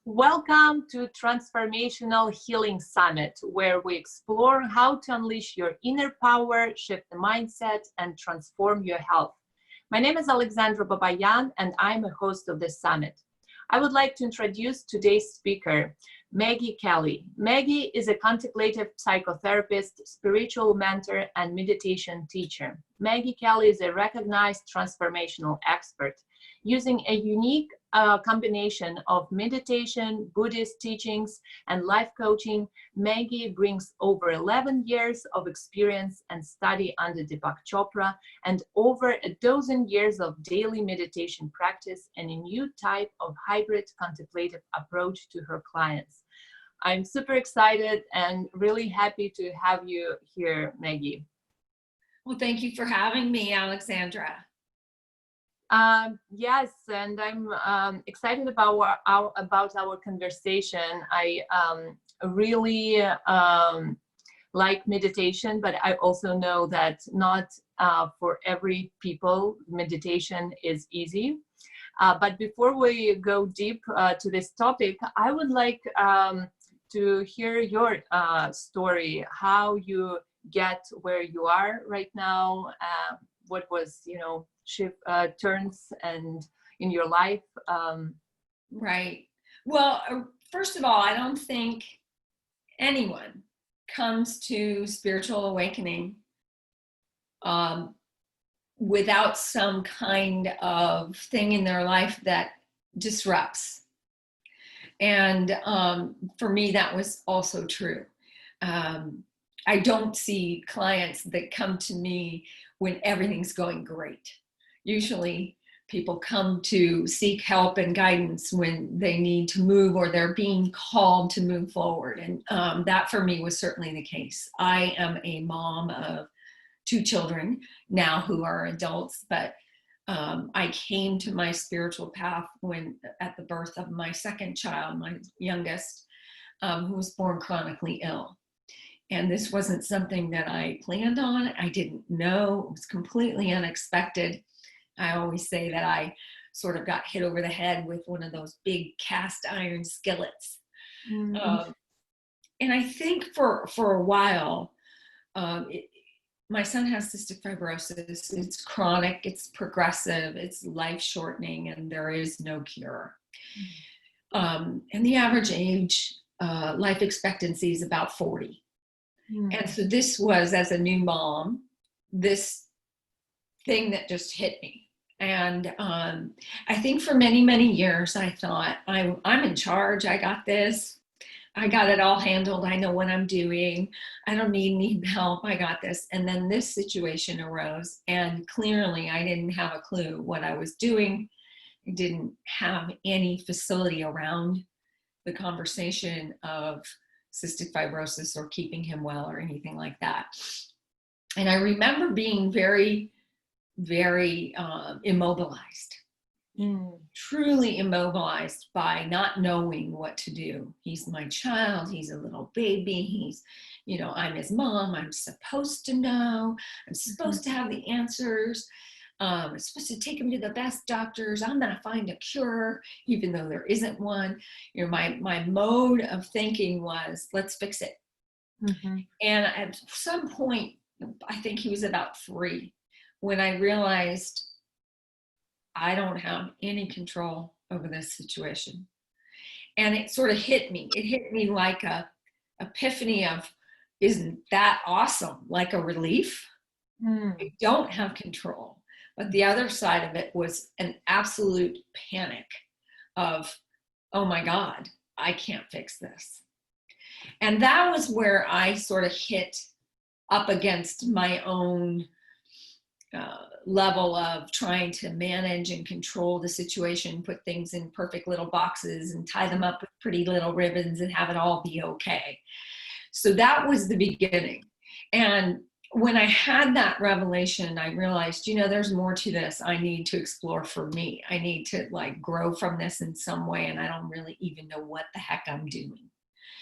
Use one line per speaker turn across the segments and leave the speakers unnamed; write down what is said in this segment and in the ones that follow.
Welcome to Transformational Healing Summit, where we explore how to unleash your inner power, shift the mindset, and transform your health. My name is Alexandra Babayan, and I'm a host of this summit. I would like to introduce today's speaker, Maggie Kelly. Maggie is a contemplative psychotherapist, spiritual mentor, and meditation teacher. Maggie Kelly is a recognized transformational expert. Using a unique combination of meditation, Buddhist teachings, and life coaching, Maggie brings over 11 years of experience and study under Deepak Chopra and over a dozen years of daily meditation practice and a new type of hybrid contemplative approach to her clients. I'm super excited and really happy to have you here, Maggie.
Well, thank you for having me, Alexandra.
Yes, and I'm excited about our conversation. I really like meditation, but I also know that not for every people meditation is easy. But before we go deep to this topic, I would like to hear your story, how you get where you are right now, what was, turns and in your life.
Right. Well, first of all, I don't think anyone comes to spiritual awakening without some kind of thing in their life that disrupts. And for me, that was also true. I don't see clients that come to me when everything's going great. Usually people come to seek help and guidance when they need to move or they're being called to move forward. And that for me was certainly the case. I am a mom of 2 children now who are adults, but I came to my spiritual path when at the birth of my second child, my youngest, who was born chronically ill. And this wasn't something that I planned on. I didn't know. It was completely unexpected. I always say that I sort of got hit over the head with one of those big cast iron skillets. Mm-hmm. And I think for a while, my son has cystic fibrosis. It's chronic, it's progressive, it's life shortening, and there is no cure. And the average age, life expectancy is about 40. And so this was, as a new mom, this thing that just hit me. And I think for many, many years, I thought, I'm in charge. I got this. I got it all handled. I know what I'm doing. I don't need help. I got this. And then this situation arose. And clearly, I didn't have a clue what I was doing. I didn't have any facility around the conversation of cystic fibrosis or keeping him well or anything like that. And I remember being very, very immobilized, truly immobilized by not knowing what to do. He's my child. He's a little baby. He's, I'm his mom. I'm supposed to know. I'm supposed to have the answers. I'm supposed to take him to the best doctors. I'm going to find a cure, even though there isn't one. My mode of thinking was, let's fix it. Mm-hmm. And at some point, I think he was about 3, when I realized I don't have any control over this situation. And it sort of hit me. It hit me like a epiphany of, isn't that awesome? Like a relief. I don't have control. But the other side of it was an absolute panic of, oh my God, I can't fix this. And that was where I sort of hit up against my own level of trying to manage and control the situation, put things in perfect little boxes and tie them up with pretty little ribbons and have it all be okay. So that was the beginning. And when I had that revelation, I realized, there's more to this. I need to explore for me. I need to grow from this in some way. And I don't really even know what the heck I'm doing.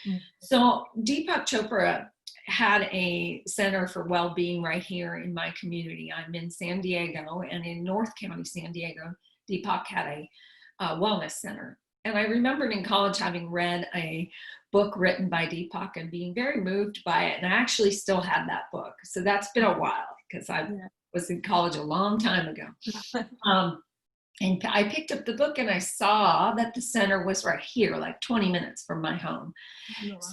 Mm-hmm. So Deepak Chopra had a center for well-being right here in my community. I'm in San Diego, and in North County, San Diego, Deepak had a wellness center. And I remembered in college having read a book written by Deepak and being very moved by it. And I actually still have that book. So that's been a while because I was in college a long time ago. And I picked up the book and I saw that the center was right here, like 20 minutes from my home.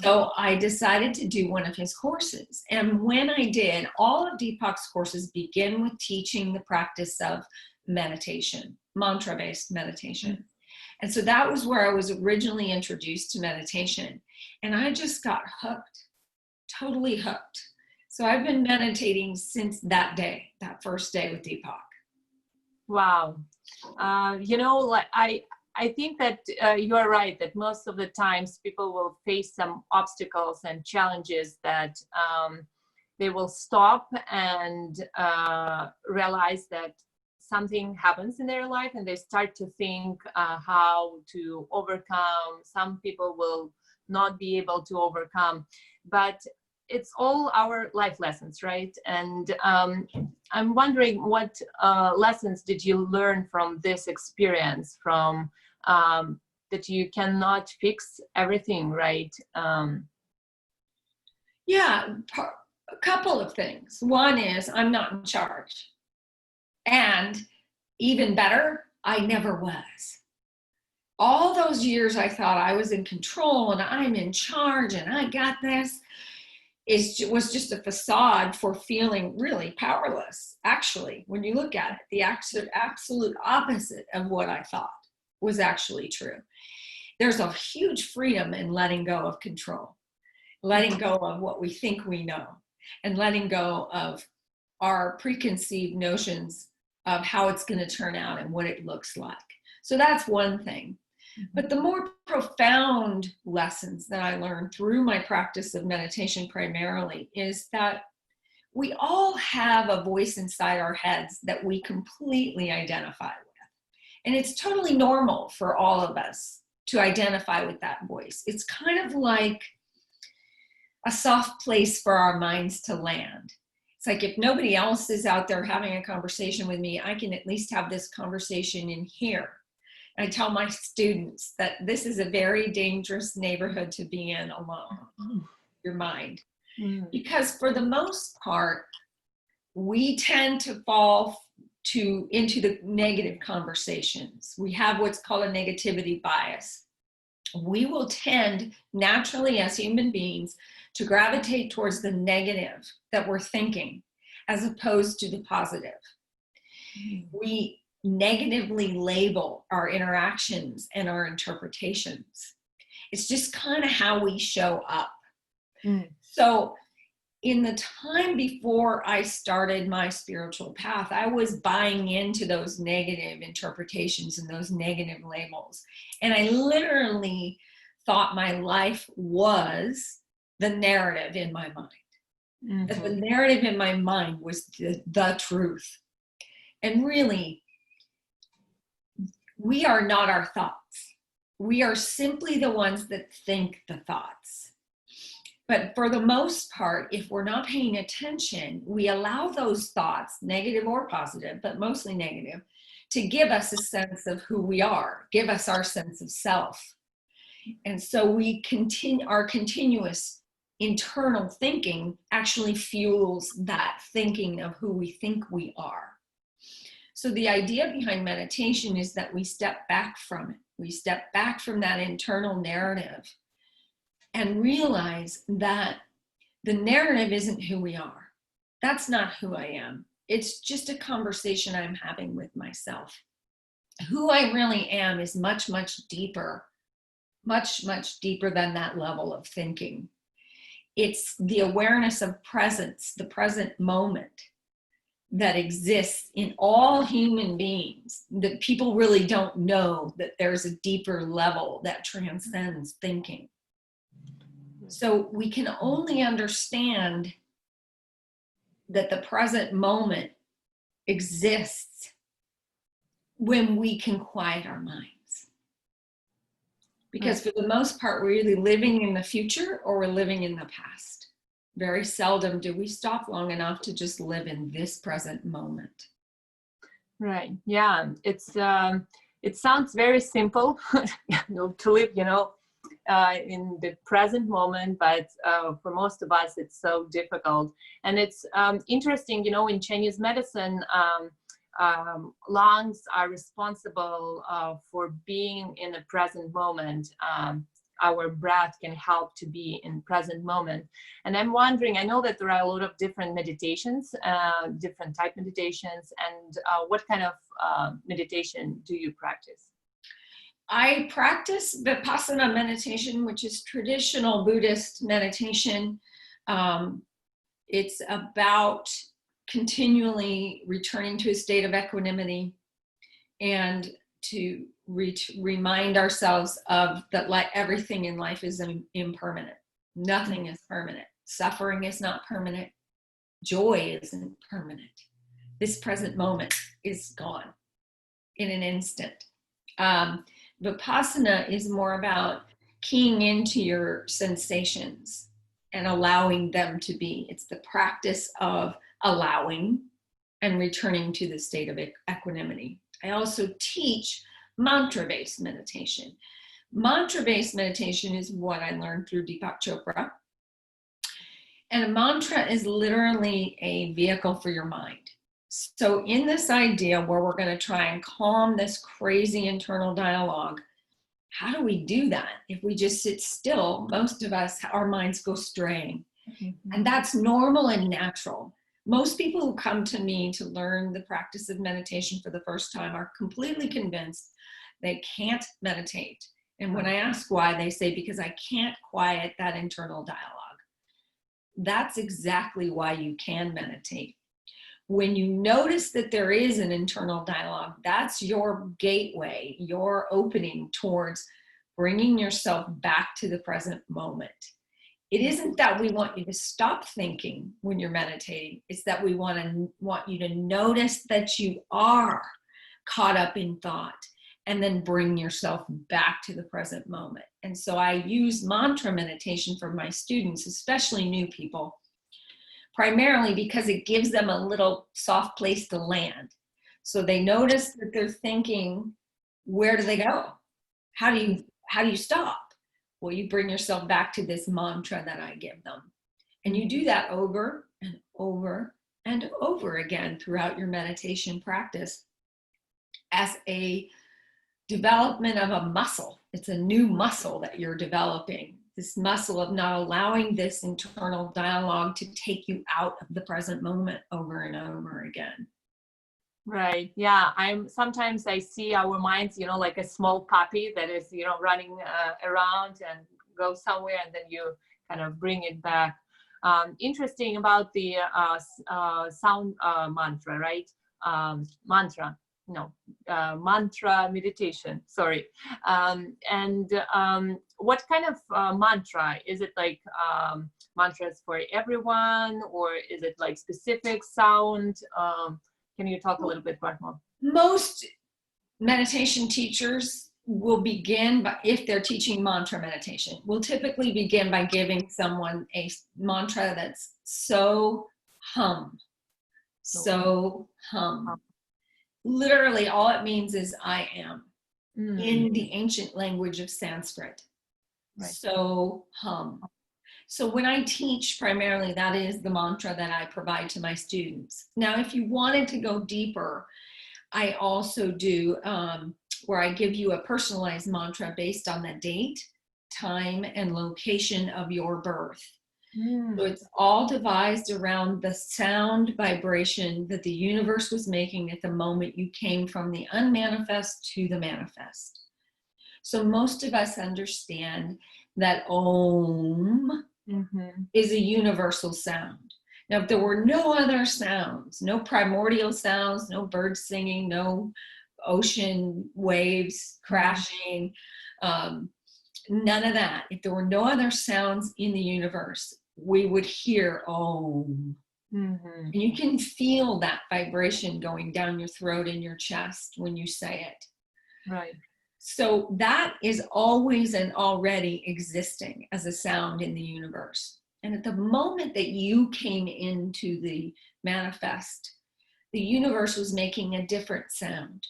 So I decided to do one of his courses. And when I did, all of Deepak's courses begin with teaching the practice of meditation, mantra-based meditation. And so that was where I was originally introduced to meditation. And I just got hooked, totally hooked. So I've been meditating since that day, that first day with Deepak.
Wow. Like I think that you are right, that most of the times people will face some obstacles and challenges that they will stop and realize that something happens in their life and they start to think how to overcome. Some people will not be able to overcome, but it's all our life lessons, right? And I'm wondering, what lessons did you learn from this experience, from that you cannot fix everything, right?
Yeah, a couple of things. One is I'm not in charge. And even better, I never was. All those years I thought I was in control and I'm in charge and I got this, was just a facade for feeling really powerless. Actually, when you look at it, the absolute opposite of what I thought was actually true. There's a huge freedom in letting go of control, letting go of what we think we know, and letting go of our preconceived notions of how it's going to turn out and what it looks like. So that's one thing. But the more profound lessons that I learned through my practice of meditation primarily is that we all have a voice inside our heads that we completely identify with. And it's totally normal for all of us to identify with that voice. It's kind of like a soft place for our minds to land. It's like if nobody else is out there having a conversation with me, I can at least have this conversation in here. I tell my students that this is a very dangerous neighborhood to be in alone, your mind. Because for the most part, we tend to fall into the negative conversations. We have what's called a negativity bias. We will tend naturally as human beings to gravitate towards the negative that we're thinking as opposed to the positive. We negatively label our interactions and our interpretations. It's just kind of how we show up. So in the time before I started my spiritual path, I was buying into those negative interpretations and those negative labels. And I literally thought my life was the narrative in my mind. That the narrative in my mind was the truth. And really, we are not our thoughts. We are simply the ones that think the thoughts. But for the most part, if we're not paying attention, we allow those thoughts, negative or positive, but mostly negative, to give us a sense of who we are, give us our sense of self. And so our continuous internal thinking actually fuels that thinking of who we think we are. So the idea behind meditation is that we step back from it. We step back from that internal narrative and realize that the narrative isn't who we are. That's not who I am. It's just a conversation I'm having with myself. Who I really am is much, much deeper, much, much deeper than that level of thinking. It's the awareness of presence, the present moment that exists in all human beings, that people really don't know that there's a deeper level that transcends thinking. So we can only understand that the present moment exists when we can quiet our minds. Because for the most part, we're either living in the future or we're living in the past. Very seldom do we stop long enough to just live in this present moment.
Right. Yeah. It's It sounds very simple, to live, in the present moment, but for most of us, it's so difficult. And it's interesting, in Chinese medicine, lungs are responsible for being in the present moment. Our breath can help to be in present moment. And I'm wondering, I know that there are a lot of different meditations, different type meditations, and what kind of meditation do you practice?
I practice Vipassana meditation, which is traditional Buddhist meditation. It's about continually returning to a state of equanimity and to remind ourselves of that everything in life is impermanent. Nothing is permanent. Suffering is not permanent. Joy isn't permanent. This present moment is gone in an instant. Vipassana is more about keying into your sensations and allowing them to be. It's the practice of allowing and returning to the state of equanimity. I also teach mantra-based meditation. Mantra-based meditation is what I learned through Deepak Chopra. And a mantra is literally a vehicle for your mind. So in this idea where we're going to try and calm this crazy internal dialogue, how do we do that? If we just sit still, most of us, our minds go straying. Mm-hmm. And that's normal and natural. Most people who come to me to learn the practice of meditation for the first time are completely convinced they can't meditate. And when I ask why, they say, because I can't quiet that internal dialogue. That's exactly why you can meditate. When you notice that there is an internal dialogue, that's your gateway, your opening towards bringing yourself back to the present moment. It isn't that we want you to stop thinking when you're meditating. It's that we want you to notice that you are caught up in thought and then bring yourself back to the present moment. And so I use mantra meditation for my students, especially new people, primarily because it gives them a little soft place to land. So they notice that they're thinking, where do they go? How do you stop? Well, you bring yourself back to this mantra that I give them. And you do that over and over and over again throughout your meditation practice as a development of a muscle. It's a new muscle that you're developing. This muscle of not allowing this internal dialogue to take you out of the present moment over and over again.
Right. Yeah. Sometimes I see our minds, like a small puppy that is, running around and go somewhere, and then you kind of bring it back. Interesting about the sound mantra, right? Mantra meditation. Sorry. What kind of mantra? Is it like mantras for everyone, or is it like specific sound? Can you talk a little bit more?
Most meditation teachers will begin, if they're teaching mantra meditation, will typically begin by giving someone a mantra that's so hum. Literally, all it means is I am, in the ancient language of Sanskrit. Right. So hum. So when I teach, primarily that is the mantra that I provide to my students. Now, if you wanted to go deeper, I also do where I give you a personalized mantra based on the date, time, and location of your birth. So it's all devised around the sound vibration that the universe was making at the moment you came from the unmanifest to the manifest. So most of us understand that Om is a universal sound. Now, if there were no other sounds, no primordial sounds, no birds singing, no ocean waves crashing, none of that. If there were no other sounds in the universe, we would hear Om. And you can feel that vibration going down your throat and your chest when you say it.
Right.
So that is always and already existing as a sound in the universe. And at the moment that you came into the manifest, the universe was making a different sound.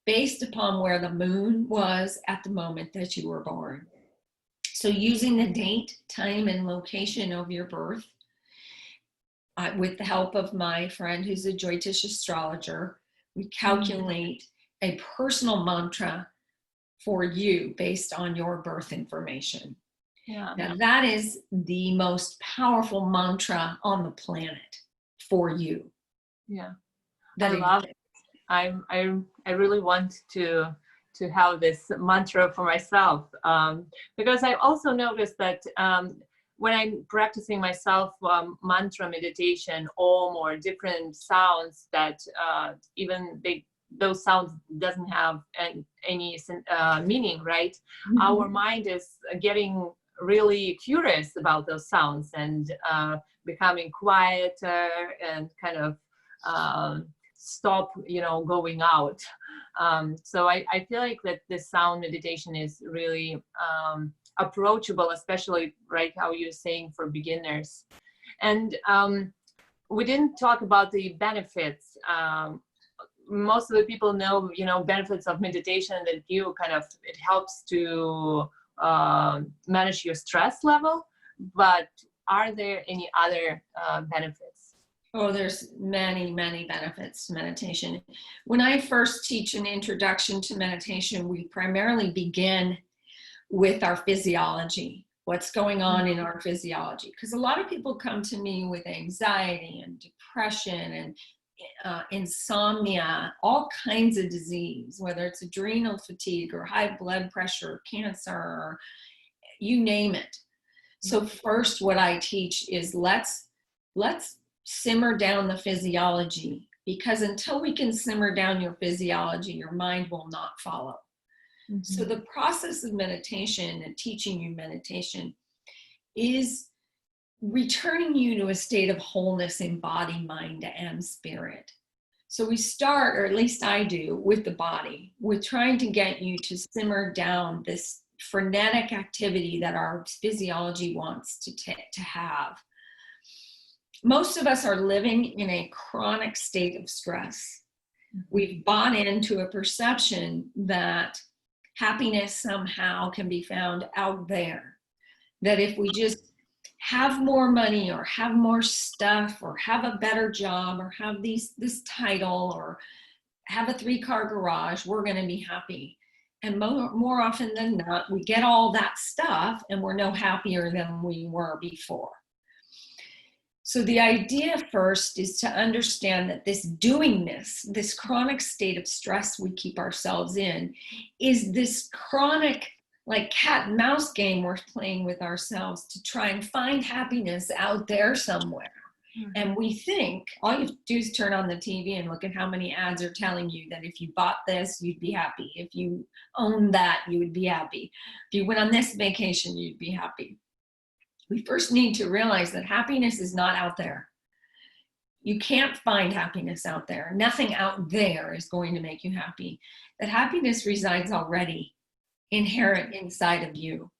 based upon where the moon was at the moment that you were born. So using the date, time, and location of your birth, with the help of my friend who's a Jyotish astrologer, we calculate a personal mantra for you based on your birth information.
Yeah.
Now that is the most powerful mantra on the planet for you.
Yeah.
That
I love it. I really want to have this mantra for myself, because I also noticed that when I'm practicing myself mantra meditation, Om, or different sounds that even those sounds doesn't have any meaning, right?
Mm-hmm.
Our mind is getting really curious about those sounds and becoming quieter and kind of stop, going out. So I feel like that this sound meditation is really approachable, especially right how you're saying for beginners. And we didn't talk about the benefits. Most of the people know, benefits of meditation, that it helps to manage your stress level. But are there any other benefits?
Oh, there's many, many benefits to meditation. When I first teach an introduction to meditation, we primarily begin with our physiology, what's going on in our physiology. Because a lot of people come to me with anxiety and depression and insomnia, all kinds of disease, whether it's adrenal fatigue or high blood pressure, cancer, or you name it. So first, what I teach is let's simmer down the physiology, because until we can simmer down your physiology, your mind will not follow. Mm-hmm. So the process of meditation and teaching you meditation is returning you to a state of wholeness in body, mind, and spirit. So we start, or at least I do, with the body, with trying to get you to simmer down this frenetic activity that our physiology wants to have. Most of us are living in a chronic state of stress. We've bought into a perception that happiness somehow can be found out there. That if we just have more money, or have more stuff, or have a better job, or have this title, or have a 3-car garage, we're going to be happy. And more often than not, we get all that stuff and we're no happier than we were before. So the idea first is to understand that this doingness, this chronic state of stress we keep ourselves in, is this chronic, like cat and mouse game we're playing with ourselves to try and find happiness out there somewhere. Mm-hmm. And we think all you have to do is turn on the TV and look at how many ads are telling you that if you bought this, you'd be happy. If you owned that, you would be happy. If you went on this vacation, you'd be happy. We first need to realize that happiness is not out there. You can't find happiness out there. Nothing out there is going to make you happy. That happiness resides already inherent inside of you.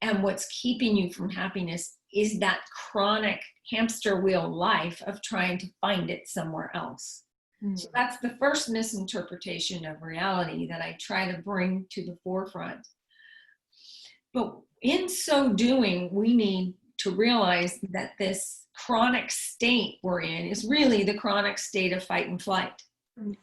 And what's keeping you from happiness is that chronic hamster wheel life of trying to find it somewhere else. Mm. So that's the first misinterpretation of reality that I try to bring to the forefront. But in so doing, we need to realize that this chronic state we're in is really the chronic state of fight and flight.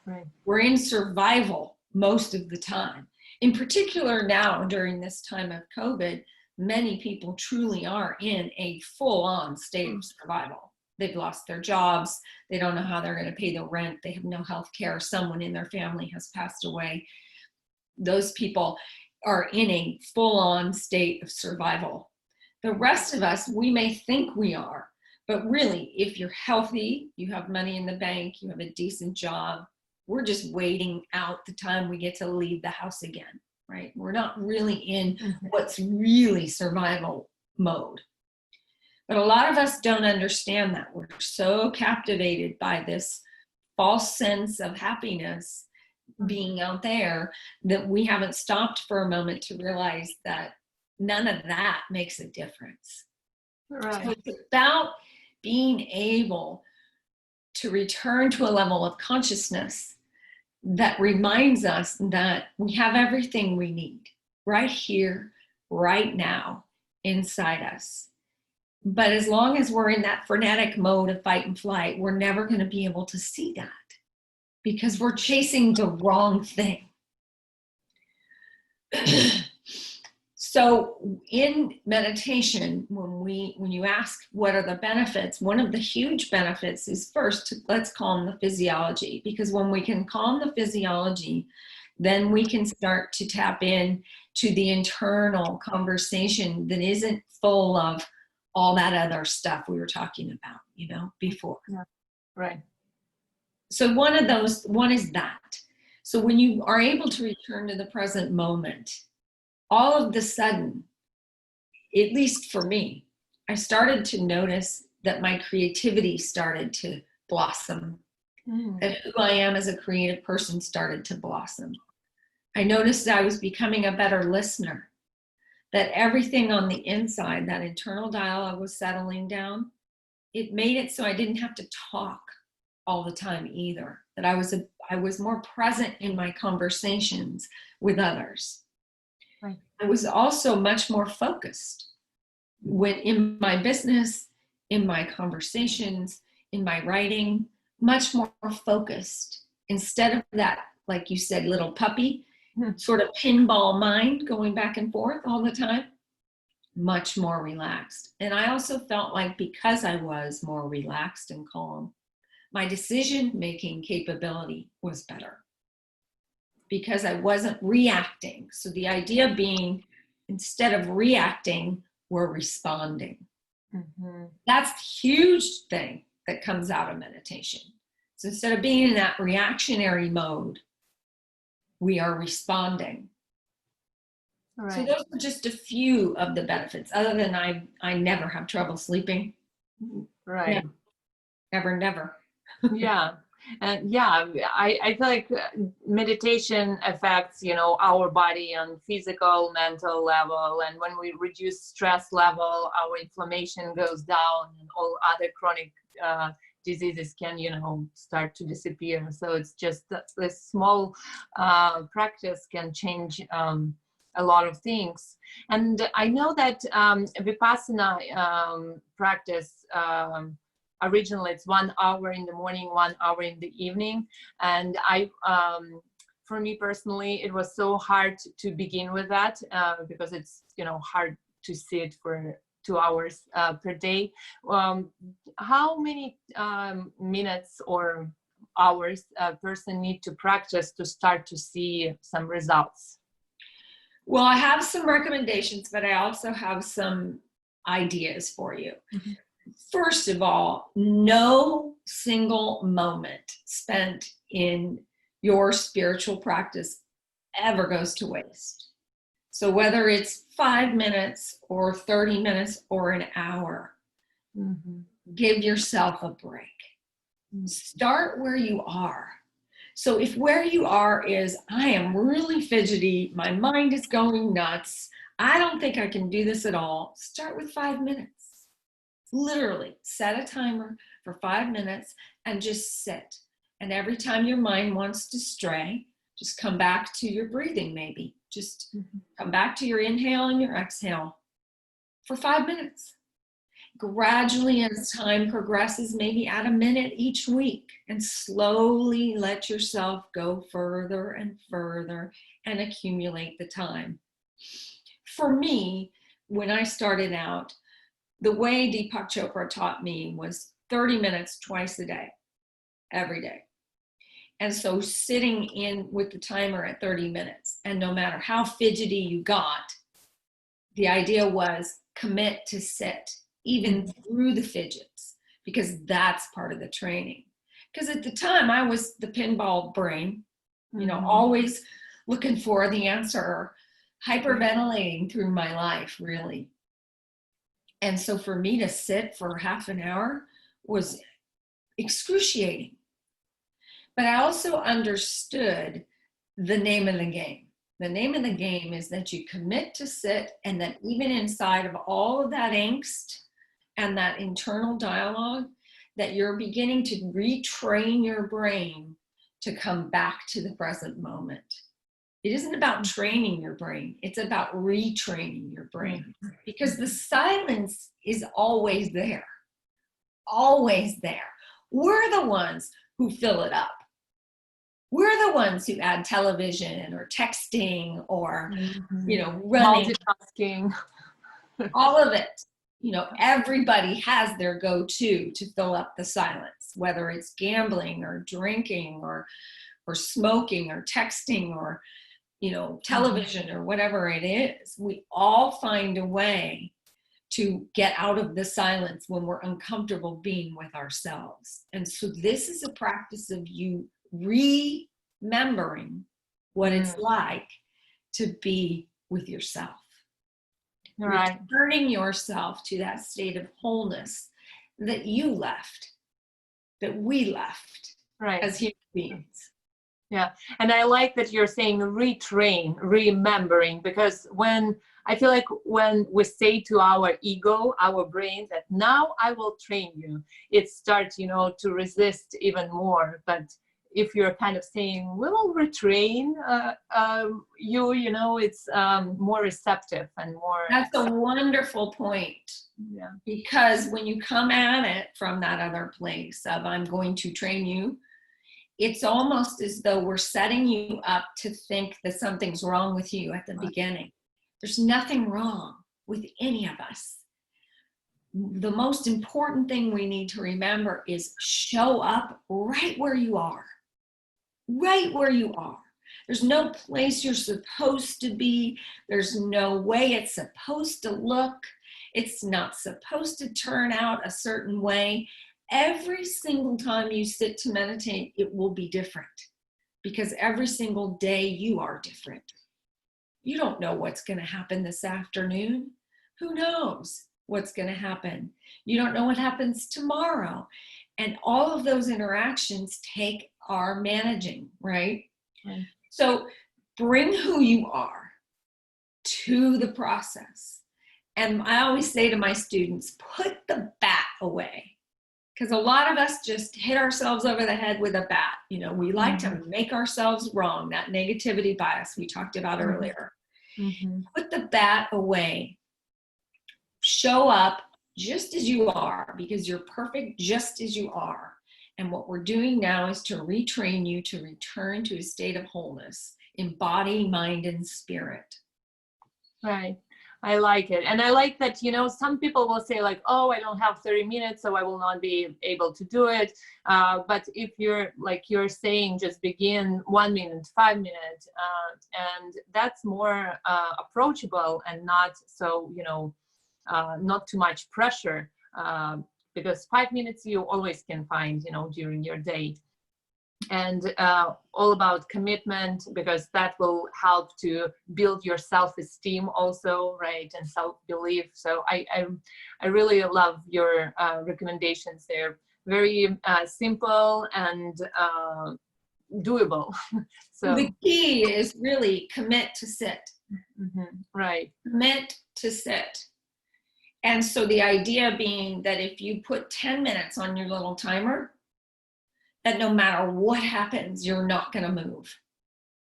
Right. We're in survival most of the time. In particular now, during this time of COVID, many people truly are in a full-on state of survival. They've lost their jobs. They don't know how they're going to pay the rent. They have no health care. Someone in their family has passed away. Those people are in a full-on state of survival. The rest of us, we may think we are, but really, if you're healthy, you have money in the bank, you have a decent job, we're just waiting out the time we get to leave the house again, right? We're not really in what's really survival mode. But a lot of us don't understand that. We're so captivated by this false sense of happiness being out there that we haven't stopped for a moment to realize that none of that makes a difference. Right. So it's about being able to return to a level of consciousness that reminds us that we have everything we need right here, right now, inside us. But as long as we're in that frenetic mode of fight and flight, we're never going to be able to see that because we're chasing the wrong thing. So in meditation, when you ask what are the benefits, one of the huge benefits is first, let's calm the physiology, because when we can calm the physiology, then we can start to tap in to the internal conversation that isn't full of all that other stuff we were talking about, before.
Yeah. Right.
So one is that. So when you are able to return to the present moment, all of the sudden, at least for me, I started to notice that my creativity started to blossom, that who I am as a creative person started to blossom. I noticed that I was becoming a better listener, that everything on the inside, that internal dialogue was settling down. It made it so I didn't have to talk all the time either, that I was more present in my conversations with others.
Right.
I was also much more focused when in my business, in my conversations, in my writing, much more focused instead of that, like you said, little puppy, sort of pinball mind going back and forth all the time, much more relaxed. And I also felt like because I was more relaxed and calm, my decision-making capability was better because I wasn't reacting. So the idea being, instead of reacting, we're responding. That's the huge thing that comes out of meditation. So instead of being in that reactionary mode, we are responding. Right. So those are just a few of the benefits, other than I never have trouble sleeping.
Right.
Never.
Yeah. And I feel like meditation affects, our body on physical, mental level. And when we reduce stress level, our inflammation goes down and all other chronic diseases can, start to disappear. So it's just this small practice can change a lot of things. And I know that Vipassana practice, originally it's 1 hour in the morning, 1 hour in the evening. And for me personally, it was so hard to begin with that because it's, hard to sit for 2 hours per day. How many minutes or hours a person need to practice to start to see some results?
Well, I have some recommendations, but I also have some ideas for you. First of all, no single moment spent in your spiritual practice ever goes to waste. So whether it's 5 minutes or 30 minutes or an hour, give yourself a break. Start where you are. So if where you are is, I am really fidgety, my mind is going nuts, I don't think I can do this at all, start with 5 minutes. Literally set a timer for 5 minutes and just sit. And every time your mind wants to stray, just come back to your breathing maybe. Just come back to your inhale and your exhale for 5 minutes. Gradually, as time progresses, maybe add a minute each week and slowly let yourself go further and further and accumulate the time. For me, when I started out, the way Deepak Chopra taught me was 30 minutes twice a day, every day. And so sitting in with the timer at 30 minutes, and no matter how fidgety you got, the idea was commit to sit, even through the fidgets, because that's part of the training. Because at the time I was the pinball brain, always looking for the answer, hyperventilating through my life, really. And so for me to sit for half an hour was excruciating. But I also understood the name of the game. The name of the game is that you commit to sit, and that even inside of all of that angst and that internal dialogue, that you're beginning to retrain your brain to come back to the present moment. It isn't about training your brain. It's about retraining your brain, because the silence is always there, always there. We're the ones who fill it up. We're the ones who add television or texting or, running.
Multitasking.
All of it. Everybody has their go-to to fill up the silence, whether it's gambling or drinking or smoking or texting or, television or whatever it is. We all find a way to get out of the silence when we're uncomfortable being with ourselves. And so this is a practice of you remembering what it's like to be with yourself.
Right.
Returning yourself to that state of wholeness that you left, that we left,
right,
as human beings.
Yeah. And I like that you're saying retrain, remembering, because I feel like when we say to our ego, our brain, that now I will train you, it starts, to resist even more. But if you're kind of saying, we will retrain it's more receptive and more.
That's a wonderful point.
Yeah.
Because when you come at it from that other place of I'm going to train you, it's almost as though we're setting you up to think that something's wrong with you at the beginning. There's nothing wrong with any of us. The most important thing we need to remember is show up right where you are. Right where you are. There's no place you're supposed to be. There's no way it's supposed to look. It's not supposed to turn out a certain way. Every single time you sit to meditate, it will be different, because every single day you are different. You don't know what's going to happen this afternoon. Who knows what's going to happen? You don't know what happens tomorrow. And all of those interactions take our managing, right?
Right.
So bring who you are to the process. And I always say to my students, put the bat away. Because a lot of us just hit ourselves over the head with a bat. We like to make ourselves wrong, that negativity bias we talked about earlier. Put the bat away. Show up just as you are, because you're perfect just as you are. And what we're doing now is to retrain you to return to a state of wholeness in body, mind, and spirit.
Right. I like it. And I like that, some people will say like, oh, I don't have 30 minutes, so I will not be able to do it. But if you're saying, just begin 1 minute, 5 minutes, and that's more approachable and not so, not too much pressure, because 5 minutes you always can find, during your day. And all about commitment, because that will help to build your self-esteem also, right, and self-belief. So I really love your recommendations there. Very simple and doable. So
the key is really commit to sit.
Right.
Commit to sit. And so the idea being that if you put 10 minutes on your little timer, that no matter what happens, you're not going to move.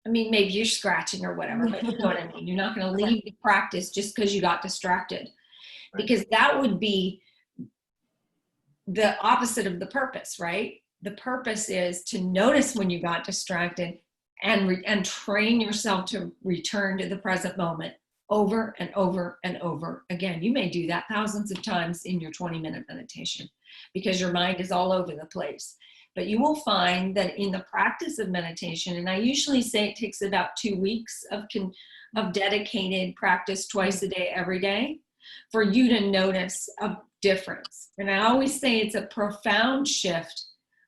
I mean, maybe you're scratching or whatever, but you know what I mean. You're not going to leave the practice just because you got distracted, because that would be the opposite of the purpose, right? The purpose is to notice when you got distracted and train yourself to return to the present moment over and over and over again. You may do that thousands of times in your 20-minute meditation because your mind is all over the place. But you will find that in the practice of meditation, and I usually say it takes about 2 weeks of dedicated practice twice a day, every day, for you to notice a difference. And I always say it's a profound shift,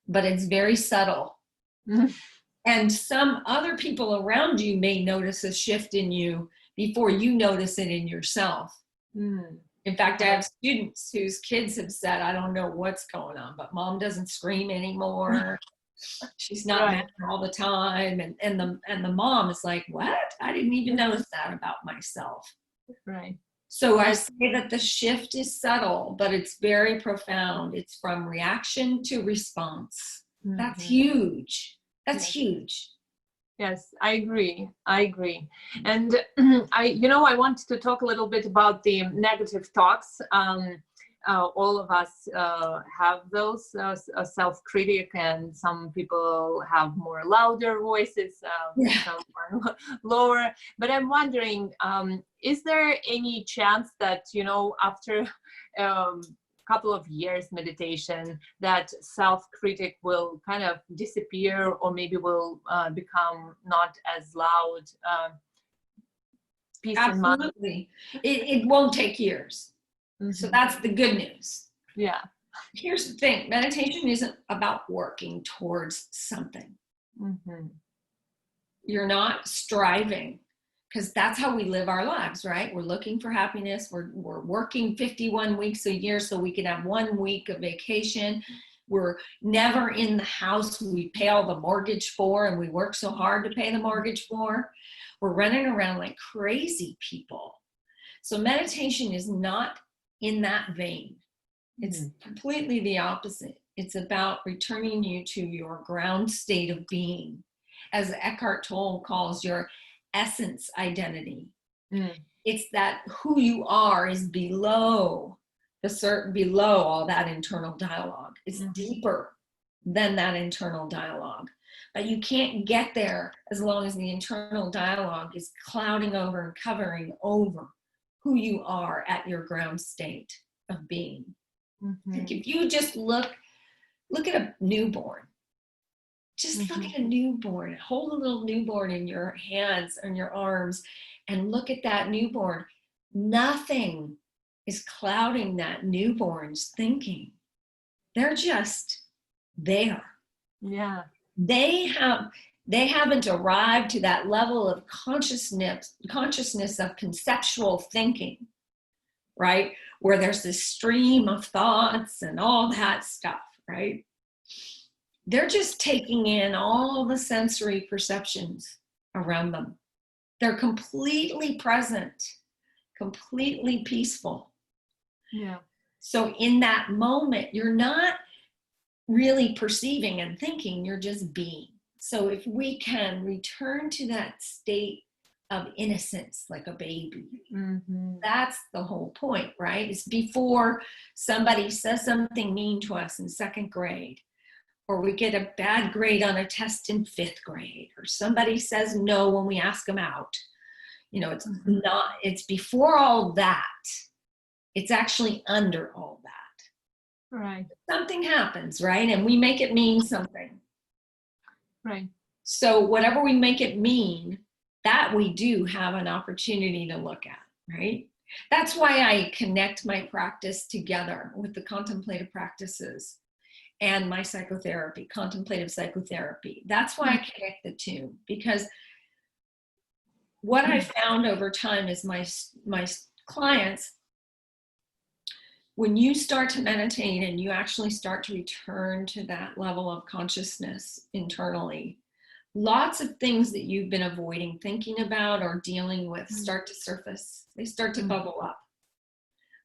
but it's very subtle. And some other people around you may notice a shift in you before you notice it in yourself. In fact, I have students whose kids have said, I don't know what's going on, but mom doesn't scream anymore. She's not mad all the time. And the mom is like, what? I didn't even notice that about myself.
Right.
So I say that the shift is subtle, but it's very profound. It's from reaction to response. That's huge. That's huge.
Yes, I agree. And I wanted to talk a little bit about the negative talks. All of us have those self-critic, and some people have more louder voices, some are lower. But I'm wondering, is there any chance that, after couple of years meditation, that self-critic will kind of disappear, or maybe will become not as loud? Peace and mind.
Absolutely. It won't take years.
Mm-hmm.
So that's the good news.
Yeah.
Here's the thing. Meditation isn't about working towards something.
Mm-hmm.
You're not striving, because that's how we live our lives, right? We're looking for happiness. We're working 51 weeks a year so we can have 1 week of vacation. We're never in the house we pay all the mortgage for, and we work so hard to pay the mortgage for. We're running around like crazy people. So meditation is not in that vein. It's completely the opposite. It's about returning you to your ground state of being, as Eckhart Tolle calls your essence identity. It's that who you are is below all that internal dialogue. It's deeper than that internal dialogue. But you can't get there as long as the internal dialogue is clouding over and covering over who you are at your ground state of being. Like if you just look at a newborn. Just look at a newborn. Hold a little newborn in your hands and your arms and look at that newborn. Nothing is clouding that newborn's thinking. They're just there.
Yeah.
They haven't arrived to that level of consciousness of conceptual thinking, right? Where there's this stream of thoughts and all that stuff, right? They're just taking in all the sensory perceptions around them. They're completely present, completely peaceful.
Yeah.
So in that moment, you're not really perceiving and thinking, you're just being. So if we can return to that state of innocence, like a baby, that's the whole point, right? It's before somebody says something mean to us in 2nd grade, or we get a bad grade on a test in 5th grade, or somebody says no when we ask them out. It's before all that. It's actually under all that.
Right.
Something happens, right? And we make it mean something.
Right.
So whatever we make it mean, that we do have an opportunity to look at, right? That's why I connect my practice together with the contemplative practices and my psychotherapy, contemplative psychotherapy. That's why I connect the two, because what I found over time is my clients, when you start to meditate and you actually start to return to that level of consciousness internally, lots of things that you've been avoiding thinking about or dealing with start to surface. They start to bubble up.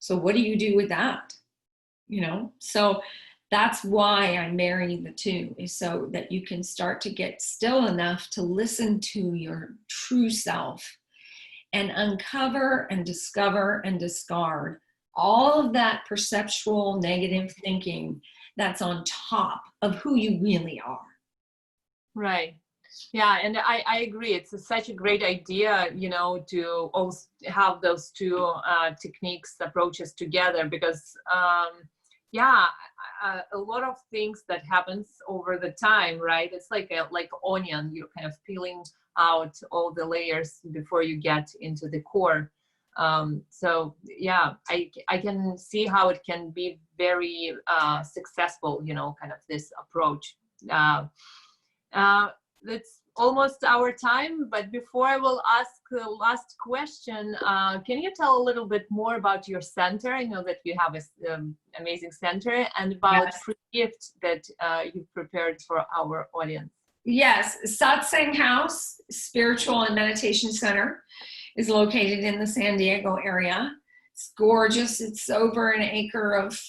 So what do you do with that? So that's why I marry the two, is so that you can start to get still enough to listen to your true self and uncover and discover and discard all of that perceptual negative thinking that's on top of who you really are.
Right. Yeah, and I agree. It's such a great idea, to also have those two techniques, approaches together, because a lot of things that happens over the time, right? It's like onion. You're kind of peeling out all the layers before you get into the core. So yeah, I can see how it can be very successful, kind of this approach. That's almost our time, but before I will ask the last question, can you tell a little bit more about your center? I know that you have an amazing center, and about free gift that you've prepared for our audience.
Yes, Satsang House Spiritual and Meditation Center is located in the San Diego area. It's gorgeous. It's over an acre of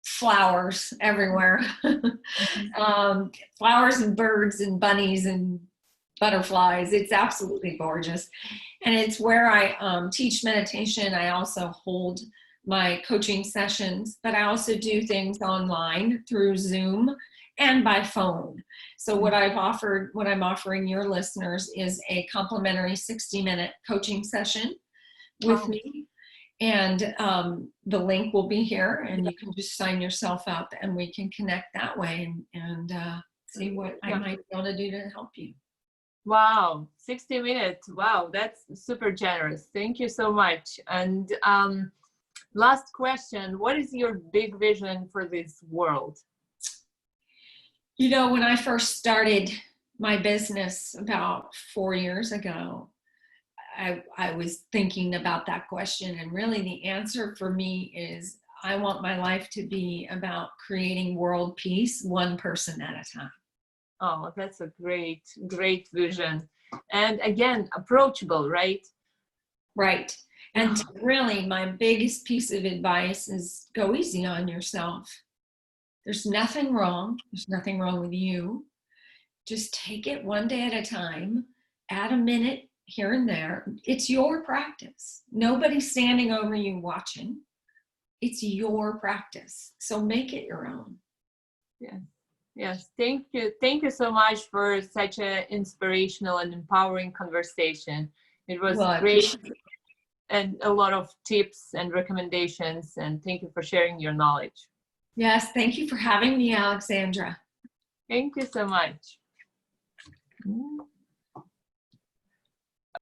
flowers everywhere. Flowers and birds and bunnies and butterflies. It's absolutely gorgeous. And it's where I teach meditation. I also hold my coaching sessions, but I also do things online through Zoom and by phone. So what I'm offering your listeners is a complimentary 60-minute coaching session with me. And the link will be here, and you can just sign yourself up and we can connect that way and see what I might be able to do to help you.
Wow, 60 minutes. Wow, that's super generous. Thank you so much. And last question, what is your big vision for this world?
You know, when I first started my business about 4 years ago, I was thinking about that question, and really the answer for me is I want my life to be about creating world peace, one person at a time.
Oh, that's a great, great vision. And again, approachable, right?
Right. And really my biggest piece of advice is go easy on yourself. There's nothing wrong. There's nothing wrong with you. Just take it one day at a time, add a minute here and there. It's your practice. Nobody's standing over you watching. It's your practice. So make it your own.
Yeah. Yes. Thank you. Thank you so much for such an inspirational and empowering conversation. It was great and a lot of tips and recommendations. And thank you for sharing your knowledge.
Yes. Thank you for having me, Alexandra.
Thank you so much.